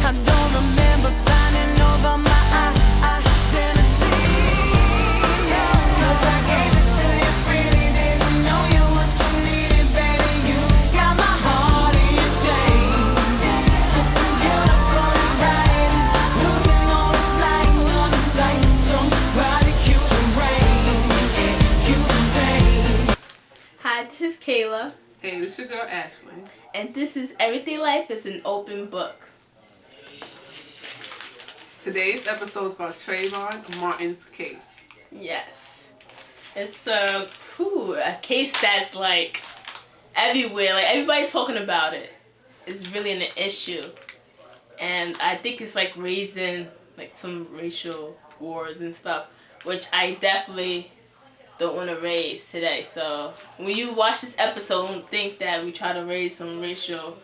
I don't remember signing over my identity. 'Cause I gave it to you freely, didn't know you were so needed, baby. You got my heart in your chains. Something beautiful and right is losing all its light on the sight. Somebody cute and rain, cute and pain. Hi, this is Kayla. Hey, this is your girl Ashley. And this is Everyday Life is an Open Book. Today's episode is about Trayvon Martin's case. Yes. It's a case that's like everywhere. Like everybody's talking about it. It's really an issue. And I think it's like raising like some racial wars and stuff, which I definitely don't want to raise today. So when you watch this episode, don't think that we try to raise some racial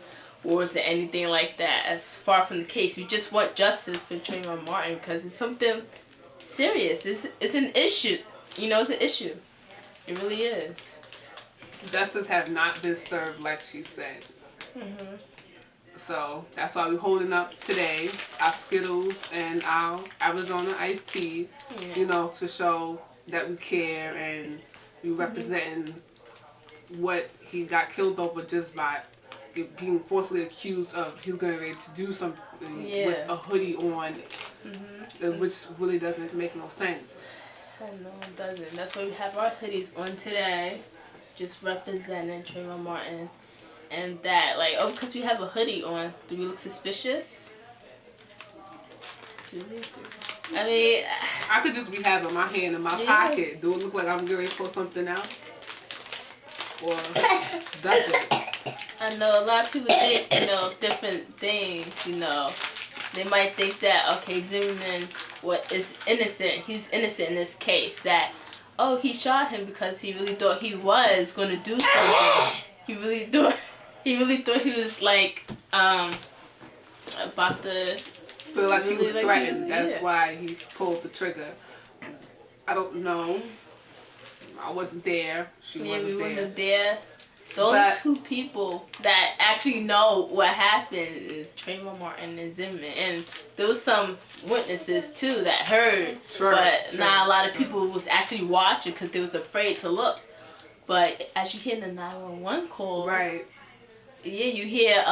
wars or anything like that. As far from the case, we just want justice for Trayvon Martin because it's something serious. It's an issue. You know, it's an issue. It really is. Justice has not been served, like she said. Mhm. So that's why we're holding up today our Skittles and our Arizona iced tea. Yeah. You know, to show that we care and we representing what he got killed over just by being falsely accused of he's going to do something with a hoodie on, which really doesn't make no sense. No, it doesn't. That's why we have our hoodies on today, just representing Trayvon Martin. And that, like, because we have a hoodie on, do we look suspicious? Do we? I mean, I could just be having my hand in my pocket. Do it look like I'm getting ready to pull something out? Or does it? I know a lot of people think, different things, They might think that, okay, Zimmerman is innocent. He's innocent in this case. That, he shot him because he really thought he was going to do something. He really thought he was, like, about to... Feel like he was threatened. That's why he pulled the trigger. I don't know. I wasn't there. We wasn't there. The only two people that actually know what happened is Trayvon Martin and Zimmerman. And there was some witnesses, too, that heard. Not a lot of people was actually watching because they was afraid to look. But as you hear the 911 calls... Right. Yeah, you hear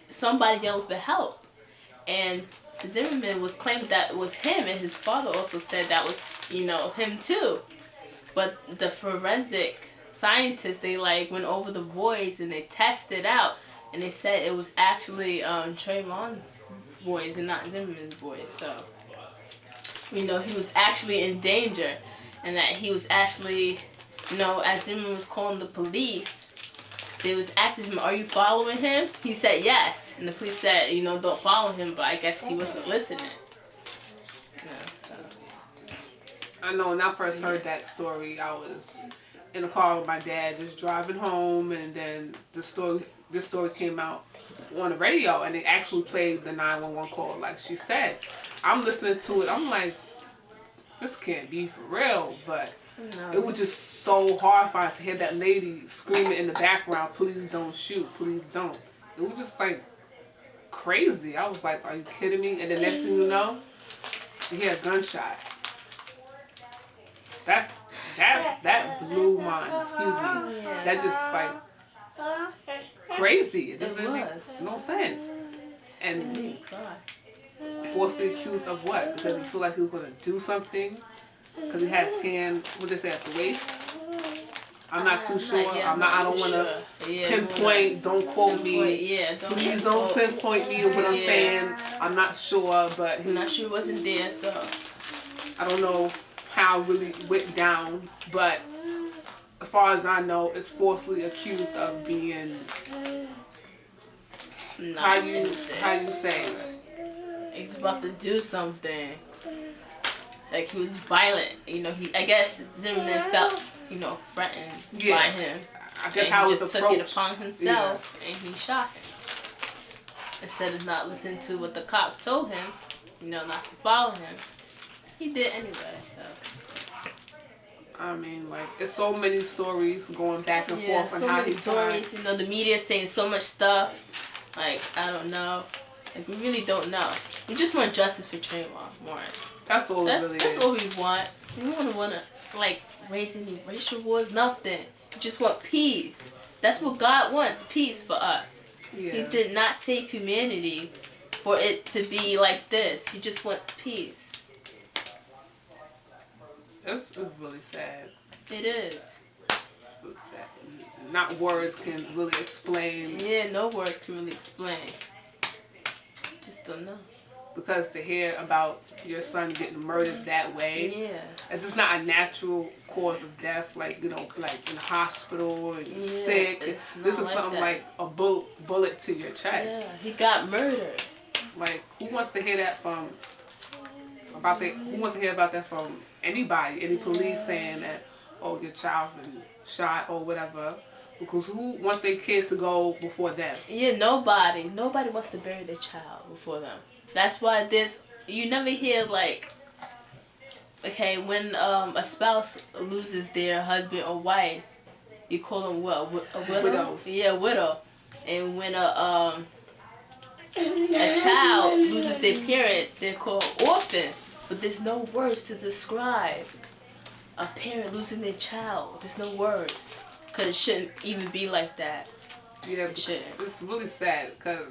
somebody yelling for help. And Zimmerman was claiming that it was him, and his father also said that was, him too. But the forensic scientists, they went over the voice and they tested out, and they said it was actually Trayvon's voice and not Zimmerman's voice. So, he was actually in danger, and that he was actually, as Zimmerman was calling the police, they was asking him, "Are you following him?" He said yes. And the police said, "Don't follow him," but I guess he wasn't listening. I know when I first heard that story, I was in the car with my dad just driving home, and then this story came out on the radio, and they actually played the 911 call like she said. I'm listening to it, I'm like, this can't be for real, but it was just so horrifying to hear that lady screaming in the background, "Please don't shoot, please don't." It was just like crazy. I was like, are you kidding me? And the next thing you know, you hear a gunshot. That blew my, that just crazy. It doesn't make no sense. And falsely accused of what? Because he feel like he was going to do something? Because he had his hand, what they say, at the waist? I'm not too sure. I don't want to pinpoint. Don't quote me. Please don't pinpoint me what I'm saying. I'm not sure, but I'm not sure he wasn't there, so I don't know how it really went down. But as far as I know, it's falsely accused of being. How you say it? He's about to do something. Like he was violent, I guess Zimmerman felt, threatened by him. I guess how he it was just took it upon himself and he shot him. Instead of not listening to what the cops told him, not to follow him, he did anyway. So. I mean, there's so many stories going back and forth on how he stories. The media saying so much stuff. I don't know. Like, we really don't know. We just want justice for Trayvon Martin. That's all That's it really is. That's what we want. We don't want to, like, raise any racial wars, nothing. We just want peace. That's what God wants, peace for us. Yeah. He did not save humanity for it to be like this. He just wants peace. It's really sad. It is. Really sad. Not words can really explain. Yeah, no words can really explain. Just don't know. Because to hear about your son getting murdered that way, Yeah. it's just not a natural cause of death, like, you know, like in the hospital or you're sick. it's This not is like something that. like a bullet to your chest. Yeah, he got murdered. Like, who wants to hear that from who wants to hear about that from anybody, any police saying that, oh, your child's been shot or whatever? Because who wants their kids to go before them? Yeah, nobody wants to bury their child before them. That's why you never hear, like, okay, when a spouse loses their husband or wife, you call them what, a widow? Widows. Yeah, widow. And when a child loses their parent, they're called orphan. But there's no words to describe a parent losing their child. There's no words. Because it shouldn't even be like that. Yeah, It shouldn't. it's really sad because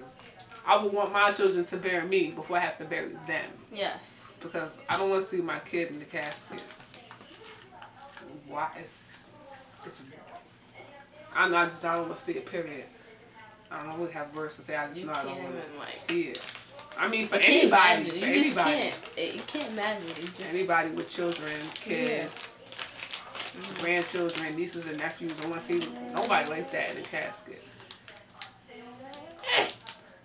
I would want my children to bury me before I have to bury them. Yes. Because I don't want to see my kid in the casket. Why? It's I don't know, I don't want to see it, period. I don't really have words to say. I just know I don't want to see it. I mean, for anybody. For anybody. You can't imagine it. Anybody with children, kids, grandchildren, nieces and nephews. I don't want to see nobody like that in a casket.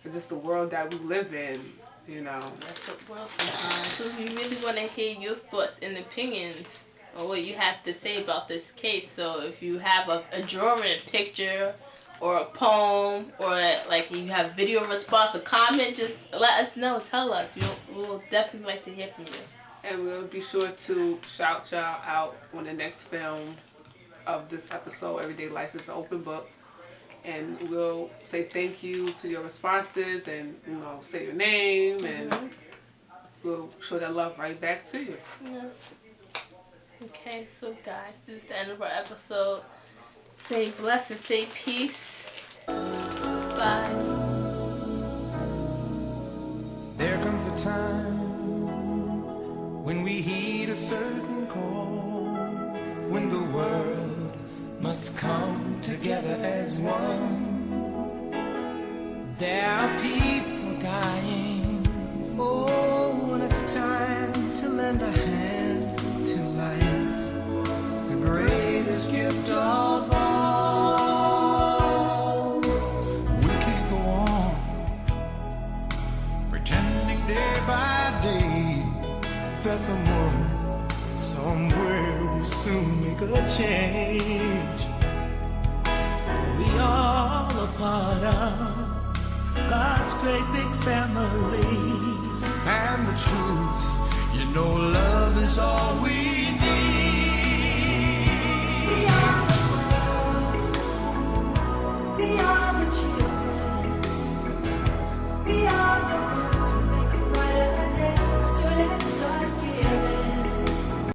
It's just the world that we live in, you know. That's the world sometimes. So we really want to hear your thoughts and opinions on what you have to say about this case. So if you have a drawing, a picture, or a poem, or like you have video response, a comment, just let us know. Tell us. We'll definitely like to hear from you. And we'll be sure to shout y'all out on the next film of this episode. Everyday Life is an Open Book. And we'll say thank you to your responses and, you know, say your name and we'll show that love right back to you. Yeah. Okay, so guys, this is the end of our episode. Say bless and say peace. Bye. There comes a time when we heed a certain call, when the world must come together as one. There are people dying. Oh, when it's time to lend a hand to life, the greatest gift of all. We can't go on pretending day by day that someone somewhere will soon make a change. We all a part of God's great big family, and the truth, you know, love is all we